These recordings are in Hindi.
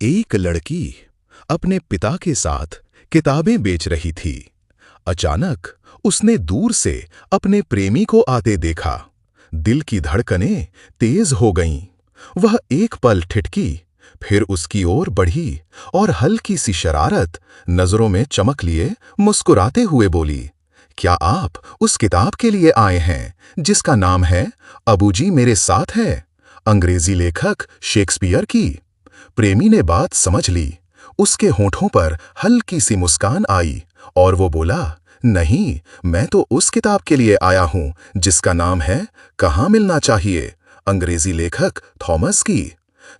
एक लड़की अपने पिता के साथ किताबें बेच रही थी। अचानक उसने दूर से अपने प्रेमी को आते देखा। दिल की धड़कनें तेज हो गईं। वह एक पल ठिठकी, फिर उसकी ओर बढ़ी और हल्की सी शरारत नजरों में चमक लिए मुस्कुराते हुए बोली, क्या आप उस किताब के लिए आए हैं जिसका नाम है अबूजी मेरे साथ है, अंग्रेजी लेखक शेक्सपियर की? प्रेमी ने बात समझ ली। उसके होठों पर हल्की सी मुस्कान आई और वो बोला, नहीं, मैं तो उस किताब के लिए आया हूं जिसका नाम है कहाँ मिलना चाहिए, अंग्रेजी लेखक थॉमस की।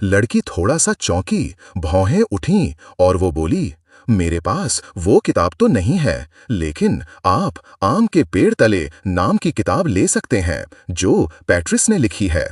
लड़की थोड़ा सा चौंकी, भौहें उठीं और वो बोली, मेरे पास वो किताब तो नहीं है, लेकिन आप आम के पेड़ तले नाम की किताब ले सकते हैं जो पैट्रिस ने लिखी है।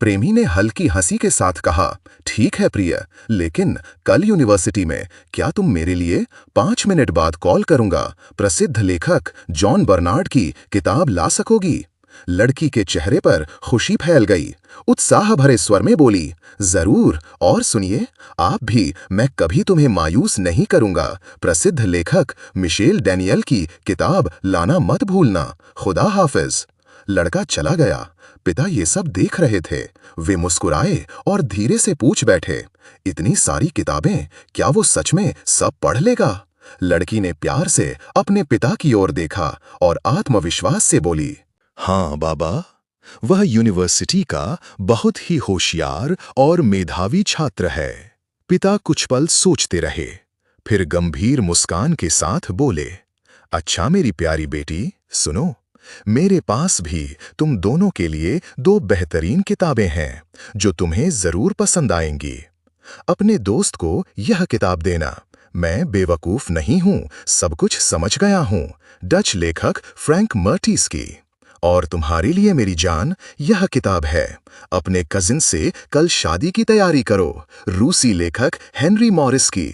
प्रेमी ने हल्की हंसी के साथ कहा, ठीक है प्रिय, लेकिन कल यूनिवर्सिटी में क्या तुम मेरे लिए 5 मिनट बाद कॉल करूंगा प्रसिद्ध लेखक जॉन बर्नार्ड की किताब ला सकोगी? लड़की के चेहरे पर खुशी फैल गई। उत्साह भरे स्वर में बोली, जरूर, और सुनिए, आप भी, मैं कभी तुम्हें मायूस नहीं करूंगा। प्रसिद्ध लेखक मिशेल डैनियल की किताब लाना मत भूलना। खुदा हाफिज। लड़का चला गया। पिता ये सब देख रहे थे। वे मुस्कुराए और धीरे से पूछ बैठे, इतनी सारी किताबें, क्या वो सच में सब पढ़ लेगा? लड़की ने प्यार से अपने पिता की ओर देखा और आत्मविश्वास से बोली, हाँ बाबा, वह यूनिवर्सिटी का बहुत ही होशियार और मेधावी छात्र है। पिता कुछ पल सोचते रहे, फिर गंभीर मुस्कान के साथ बोले, अच्छा मेरी प्यारी बेटी, सुनो, मेरे पास भी तुम दोनों के लिए 2 बेहतरीन किताबें हैं जो तुम्हें जरूर पसंद आएंगी। अपने दोस्त को यह किताब देना। मैं बेवकूफ नहीं हूं, सब कुछ समझ गया हूं। डच लेखक फ्रैंक मर्टिस की। और तुम्हारे लिए मेरी जान, यह किताब है, अपने कजिन से कल शादी की तैयारी करो, रूसी लेखक हेनरी मॉरिस की।